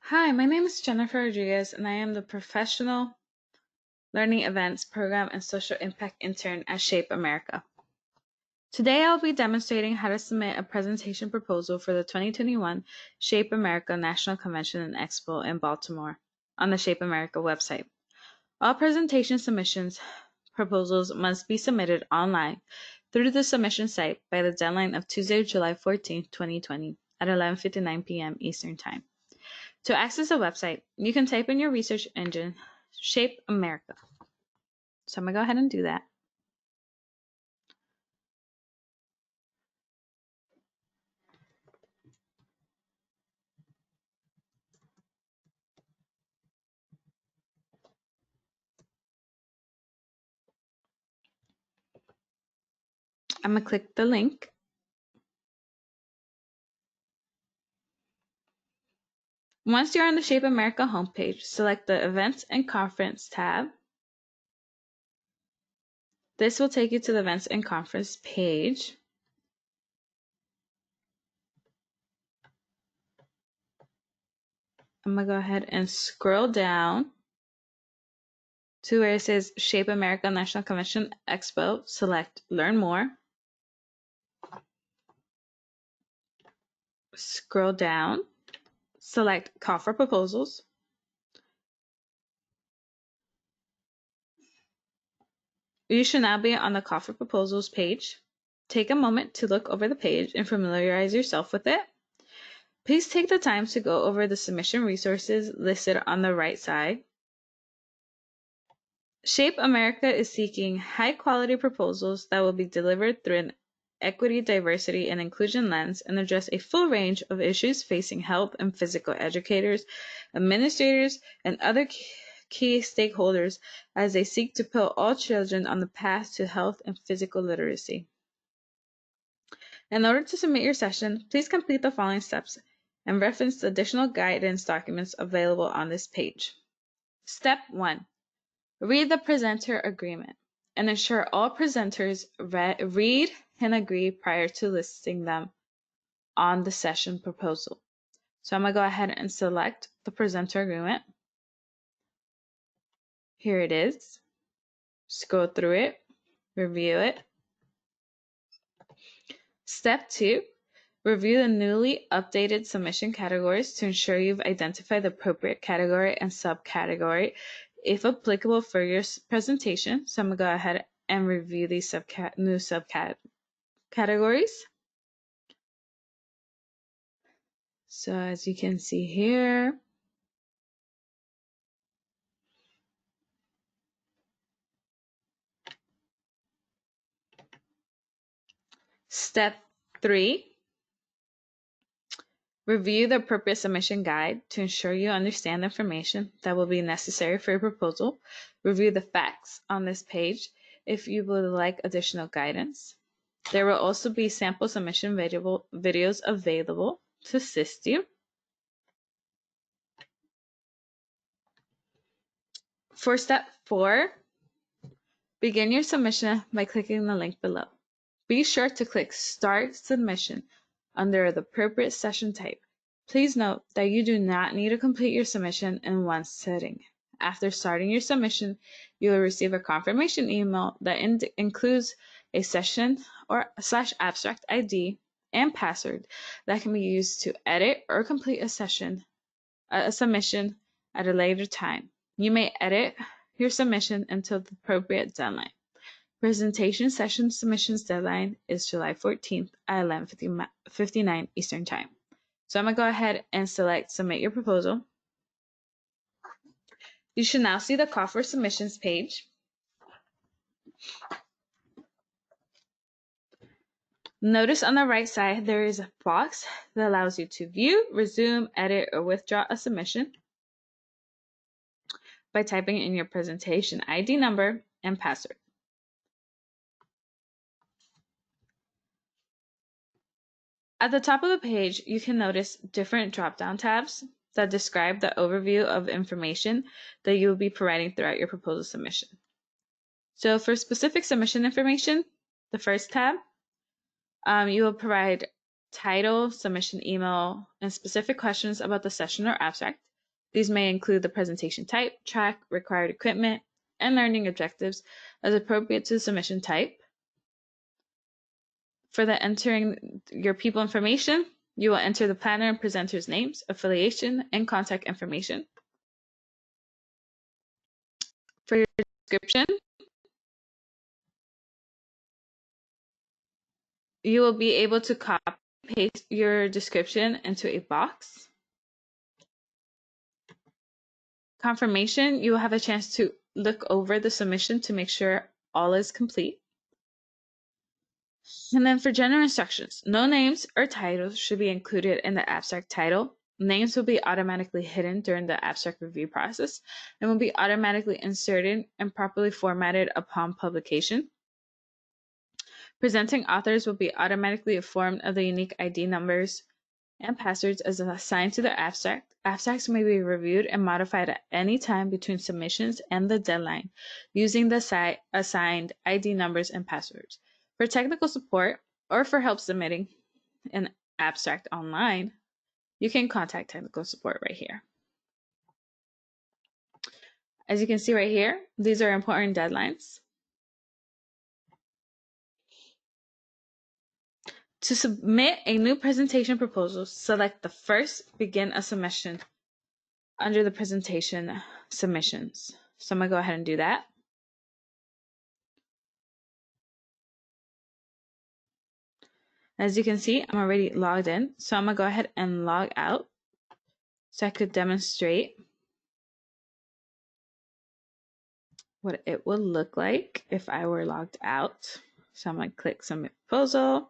Hi, my name is Jennifer Rodriguez, and I am the Professional Learning Events Program and Social Impact Intern at Shape America. Today, I'll be demonstrating how to submit a presentation proposal for the 2021 Shape America National Convention and Expo in Baltimore on the Shape America website. All presentation submissions proposals must be submitted online through the submission site by the deadline of Tuesday, July 14, 2020 at 11:59 p.m. Eastern Time. To access the website, you can type in your research engine, Shape America. So I'm going to go ahead and do that. I'm going to click the link. Once you're on the Shape America homepage, select the Events and Conference tab. This will take you to the Events and Conference page. I'm going to go ahead and scroll down to where it says Shape America National Convention Expo. Select Learn More. Scroll down. Select Call for Proposals. You should now be on the Call for Proposals page. Take a moment to look over the page and familiarize yourself with it. Please take the time to go over the submission resources listed on the right side. Shape America is seeking high-quality proposals that will be delivered through an equity, diversity, and inclusion lens and address a full range of issues facing health and physical educators, administrators, and other key stakeholders as they seek to put all children on the path to health and physical literacy. In order to submit your session, please complete the following steps and reference the additional guidance documents available on this page. Step 1. Read the presenter agreement and ensure all presenters read and agree prior to listing them on the session proposal. So I'm going to go ahead and select the presenter agreement. Here it is. Scroll through it, review it. Step 2. Review the newly updated submission categories to ensure you've identified the appropriate category and subcategory if applicable for your presentation. So I'm going to go ahead and review these new subcategories. So as you can see here, Step 3. Review the appropriate submission guide to ensure you understand the information that will be necessary for your proposal. Review the facts on this page if you would like additional guidance. There will also be sample submission videos available to assist you. For step 4, begin your submission by clicking the link below. Be sure to click Start Submission under the appropriate session type. Please note that you do not need to complete your submission in one sitting. After starting your submission, you will receive a confirmation email that includes a session or /abstract ID and password that can be used to edit or complete a submission at a later time. You may edit your submission until the appropriate deadline. Presentation session submissions deadline is July 14th at 11:59 Eastern Time. So I'm going to go ahead and select Submit Your Proposal. You should now see the Call for Submissions page. Notice on the right side there is a box that allows you to view, resume, edit, or withdraw a submission by typing in your presentation ID number and password. At the top of the page, you can notice different drop-down tabs that describe the overview of information that you will be providing throughout your proposal submission. So for specific submission information, the first tab, you will provide title, submission email, and specific questions about the session or abstract. These may include the presentation type, track, required equipment, and learning objectives as appropriate to the submission type. For the entering your people information, you will enter the planner and presenter's names, affiliation, and contact information. For your description, you will be able to copy and paste your description into a box. Confirmation, you will have a chance to look over the submission to make sure all is complete. And then for general instructions, no names or titles should be included in the abstract title. Names will be automatically hidden during the abstract review process and will be automatically inserted and properly formatted upon publication. Presenting authors will be automatically informed of the unique ID numbers and passwords as assigned to their abstract. Abstracts may be reviewed and modified at any time between submissions and the deadline using the assigned ID numbers and passwords. For technical support or for help submitting an abstract online, you can contact technical support right here. As you can see right here, these are important deadlines. To submit a new presentation proposal, select the first Begin a Submission under the presentation submissions. So I'm going to go ahead and do that. As you can see, I'm already logged in, so I'm going to go ahead and log out so I could demonstrate what it would look like if I were logged out. So I'm going to click Submit Proposal,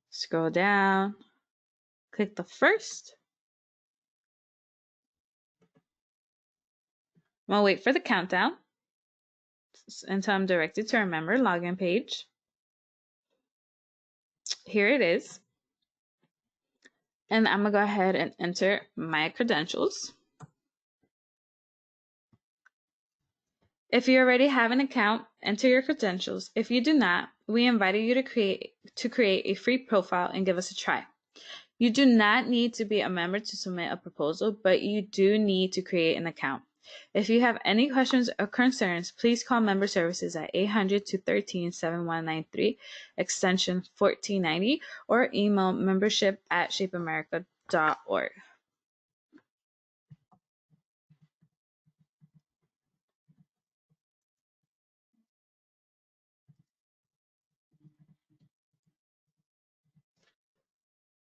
scroll down, click the first. I'm going to wait for the countdown until I'm directed to our member login page. Here it is. And I'm going to go ahead and enter my credentials. If you already have an account, enter your credentials. If you do not, we invite you to create a free profile and give us a try. You do not need to be a member to submit a proposal, but you do need to create an account. If you have any questions or concerns, please call Member Services at 800-213-7193, extension 1490, or email membership@shapeamerica.org.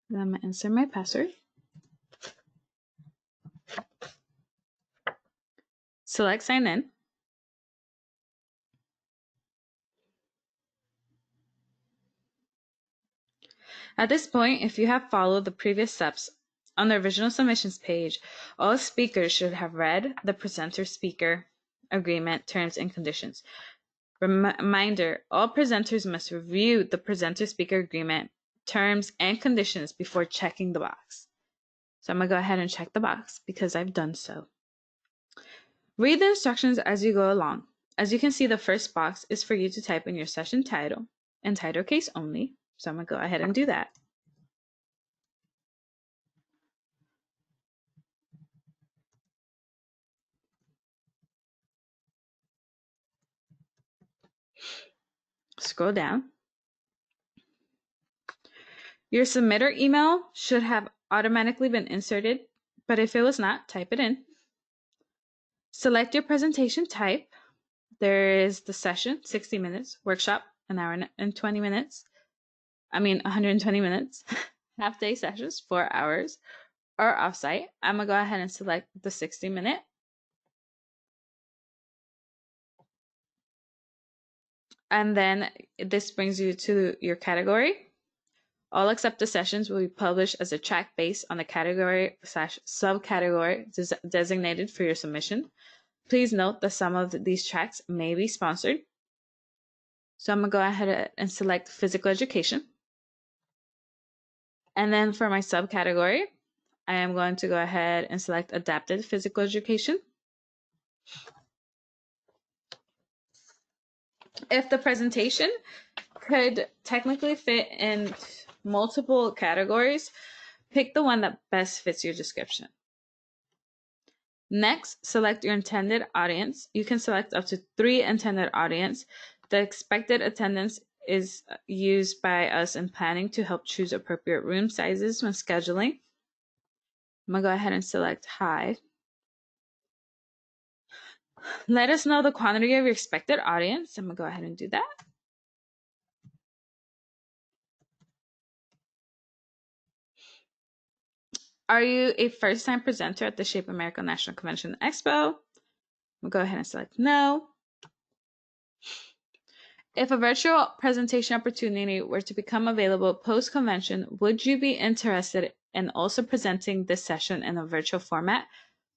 Then I'm going to insert my password. Select Sign In. At this point, if you have followed the previous steps on the original submissions page, all speakers should have read the presenter-speaker agreement, terms, and conditions. Reminder, all presenters must review the presenter-speaker agreement, terms, and conditions before checking the box. So I'm going to go ahead and check the box because I've done so. Read the instructions as you go along. As you can see, the first box is for you to type in your session title and title case only. So I'm going to go ahead and do that. Scroll down. Your submitter email should have automatically been inserted, but if it was not, type it in. Select your presentation type. There is the session, 60 minutes, workshop, an hour and 20 minutes. 120 minutes, half day sessions, 4 hours, or offsite. I'm going to go ahead and select the 60-minute. And then this brings you to your category. All accepted sessions will be published as a track based on the category/subcategory designated for your submission. Please note that some of these tracks may be sponsored. So I'm going to go ahead and select physical education. And then for my subcategory, I am going to go ahead and select adapted physical education. If the presentation could technically fit in multiple categories, pick the one that best fits your description. Next, select your intended audience. You can select up to 3 intended audience. The expected attendance is used by us in planning to help choose appropriate room sizes when scheduling. I'm going to go ahead and select high. Let us know the quantity of your expected audience. I'm going to go ahead and do that. Are you a first-time presenter at the Shape America National Convention Expo? We'll go ahead and select no. If a virtual presentation opportunity were to become available post-convention, would you be interested in also presenting this session in a virtual format?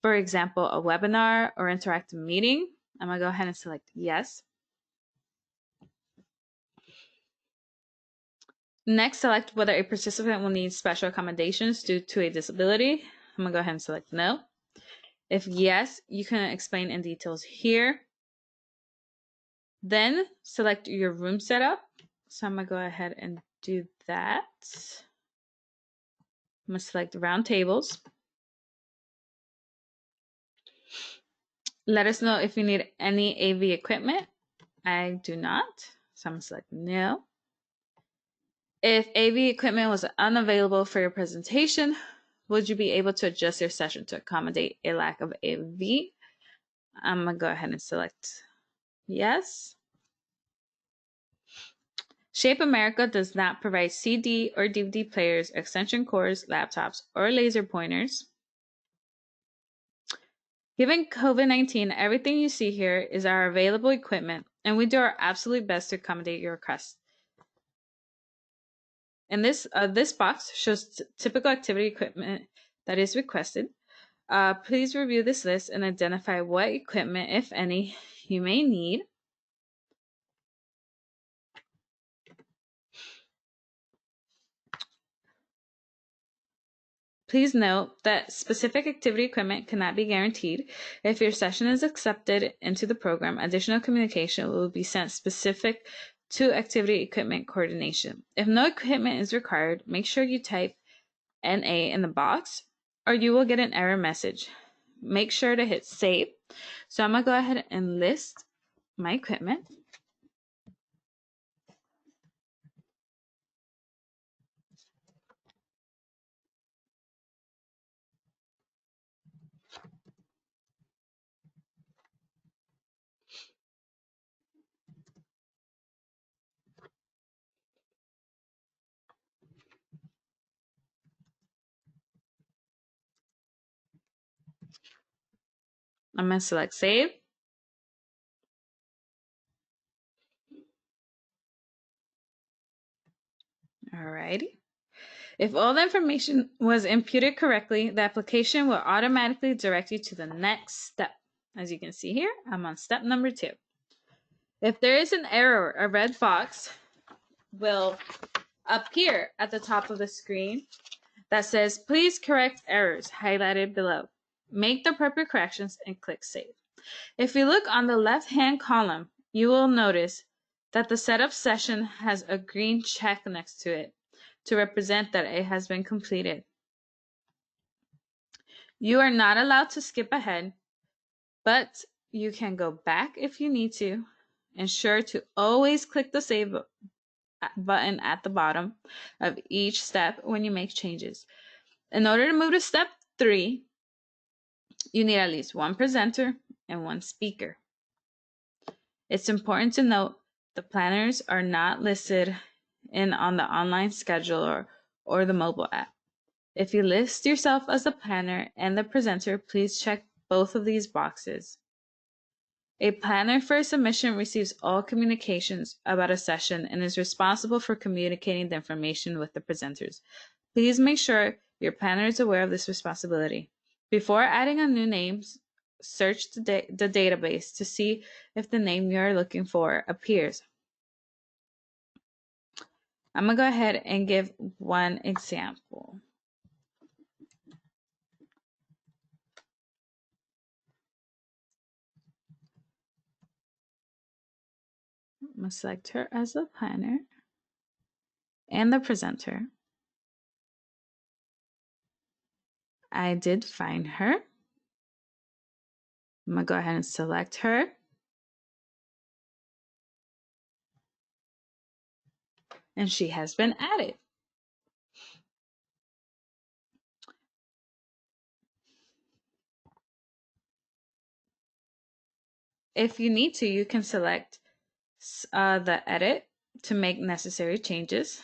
For example, a webinar or interactive meeting? I'm going to go ahead and select yes. Next, select whether a participant will need special accommodations due to a disability. I'm going to go ahead and select no. If yes, you can explain in details here. Then select your room setup. So I'm going to go ahead and do that. I'm going to select round tables. Let us know if you need any AV equipment. I do not. So I'm going to select no. If AV equipment was unavailable for your presentation, would you be able to adjust your session to accommodate a lack of AV? I'm going to go ahead and select yes. Shape America does not provide CD or DVD players, extension cords, laptops, or laser pointers. Given COVID-19, everything you see here is our available equipment, and we do our absolute best to accommodate your request. And this box shows typical activity equipment that is requested. Please review this list and identify what equipment, if any, you may need. Please note that specific activity equipment cannot be guaranteed. If your session is accepted into the program, additional communication will be sent specific to activity equipment coordination. If no equipment is required, make sure you type NA in the box or you will get an error message. Make sure to hit save. So I'm going to go ahead and list my equipment. I'm going to select save. Alrighty. If all the information was imputed correctly, the application will automatically direct you to the next step. As you can see here, I'm on step number 2. If there is an error, a red box will appear at the top of the screen that says, please correct errors, highlighted below. Make the appropriate corrections and click save. If you look on the left-hand column, you will notice that the setup session has a green check next to it to represent that it has been completed. You are not allowed to skip ahead, but you can go back if you need to. Ensure to always click the save button at the bottom of each step when you make changes. In order to move to step 3, you need at least one presenter and one speaker. It's important to note the planners are not listed on the online scheduler or the mobile app. If you list yourself as the planner and the presenter, please check both of these boxes. A planner for a submission receives all communications about a session and is responsible for communicating the information with the presenters. Please make sure your planner is aware of this responsibility. Before adding a new name, search the database to see if the name you are looking for appears. I'm going to go ahead and give one example. I'm going to select her as the planner and the presenter. I did find her. I'm going to go ahead and select her. And she has been added. If you need to, you can select the edit to make necessary changes.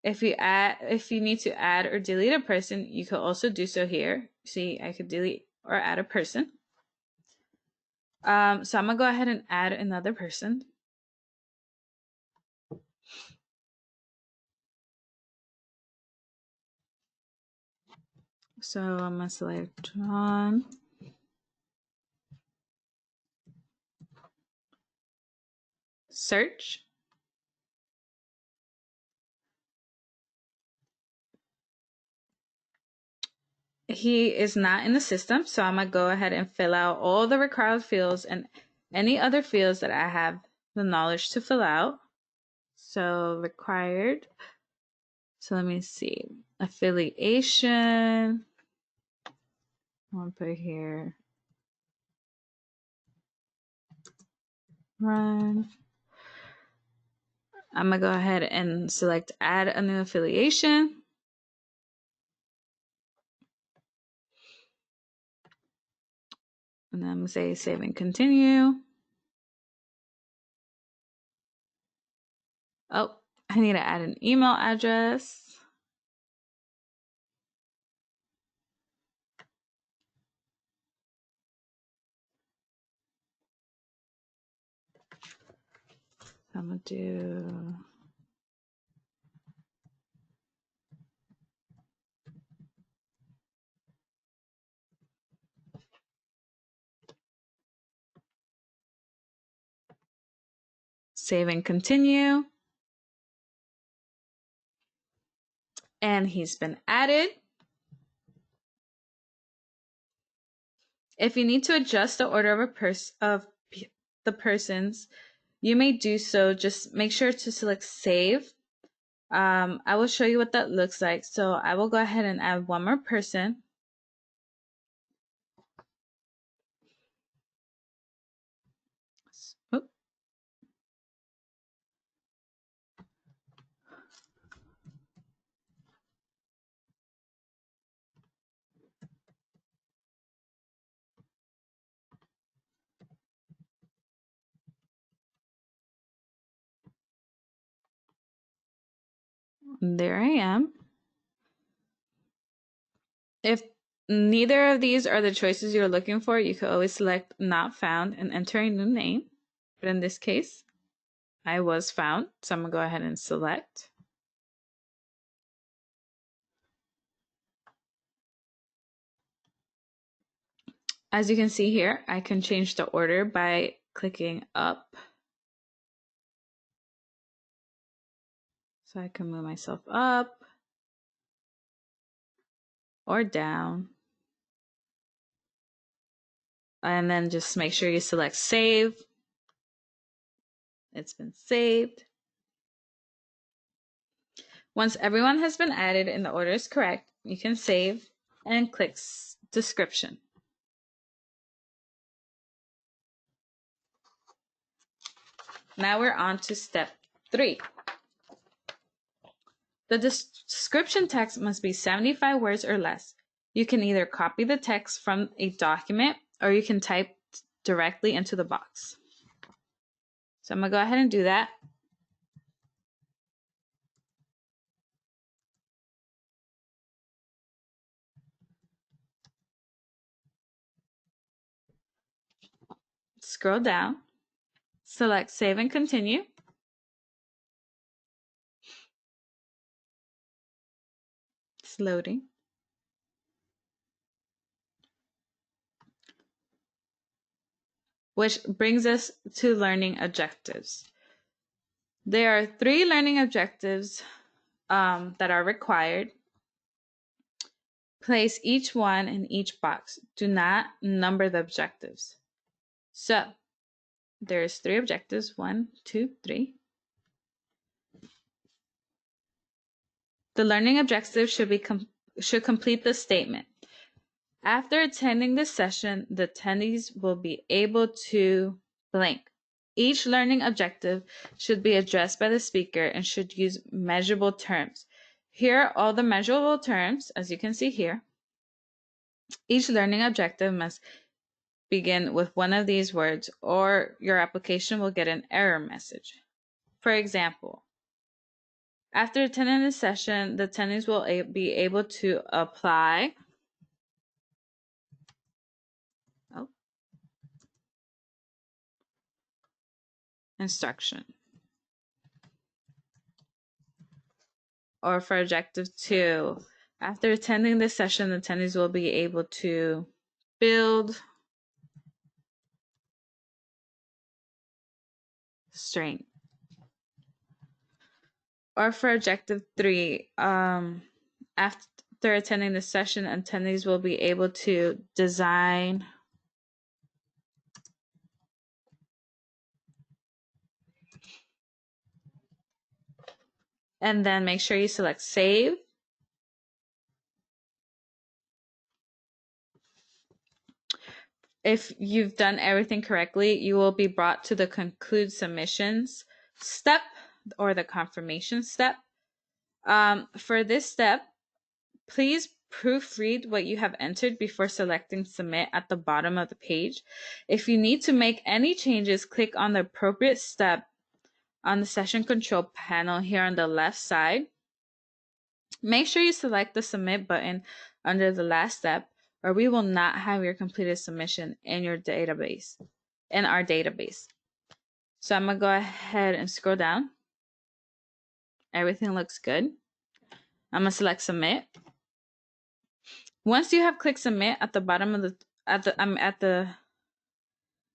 If you need to add or delete a person, you could also do so here. See, I could delete or add a person. So I'm gonna go ahead and add another person. So I'm gonna select John. Search. He is not in the system, so I'm gonna go ahead and fill out all the required fields and any other fields that I have the knowledge to fill out. So required. So let me see. Affiliation. I'll put here. Run. I'm gonna go ahead and select add a new affiliation. And then I'm gonna say save and continue. Oh, I need to add an email address. I'm gonna do save and continue. And he's been added. If you need to adjust the order of the persons, you may do so. Just make sure to select save. I will show you what that looks like. So I will go ahead and add one more person. Oop. There I am. If neither of these are the choices you're looking for, you could always select not found and enter a new name. But in this case, I was found, so I'm gonna go ahead and select. As you can see here, I can change the order by clicking up. So I can move myself up or down. And then just make sure you select save. It's been saved. Once everyone has been added and the order is correct, you can save and click description. Now we're on to step 3. The description text must be 75 words or less. You can either copy the text from a document or you can type directly into the box. So I'm going to go ahead and do that. Scroll down, select save and continue. It's loading. Which brings us to learning objectives. There are 3 learning objectives that are required. Place each one in each box. Do not number the objectives. So there's 3 objectives, 1, 2, 3. The learning objective should complete the statement. After attending this session, the attendees will be able to blank. Each learning objective should be addressed by the speaker and should use measurable terms. Here are all the measurable terms, as you can see here. Each learning objective must begin with one of these words, or your application will get an error message. For example, after attending this session, the attendees will be able to apply instruction. Or for objective 2, after attending this session, the attendees will be able to build string. Or for objective 3, after attending this session, attendees will be able to design and then make sure you select save. If you've done everything correctly, you will be brought to the conclude submissions step or the confirmation step. For this step, please proofread what you have entered before selecting submit at the bottom of the page. If you need to make any changes, click on the appropriate step on the session control panel here on the left side. Make sure you select the submit button under the last step, or we will not have your completed submission in our database. So I'm gonna go ahead and scroll down. Everything looks good. I'm gonna select submit. Once you have clicked submit at the bottom of the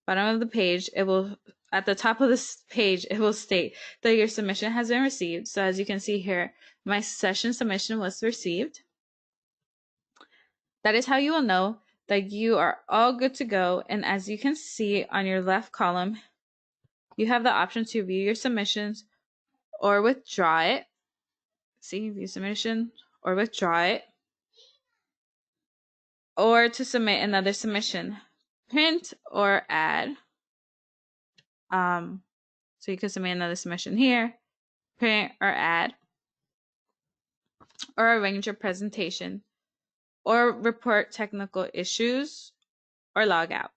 bottom of the page, it will at the top of this page it will state that your submission has been received. So as you can see here, my session submission was received. That is how you will know that you are all good to go. And as you can see on your left column, you have the option to view your submissions or withdraw it. See, view submission or withdraw it, or to submit another submission, print or add. So you can submit another submission here, print or add, or arrange your presentation, or report technical issues, or log out.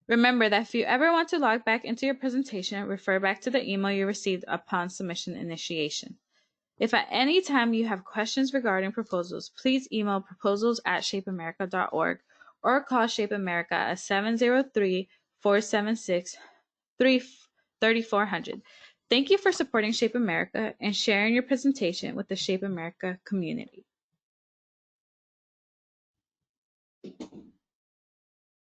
Remember that if you ever want to log back into your presentation, refer back to the email you received upon submission initiation. If at any time you have questions regarding proposals, please email proposals@shapeamerica.org or call Shape America at 703-476-3400. Thank you for supporting Shape America and sharing your presentation with the Shape America community.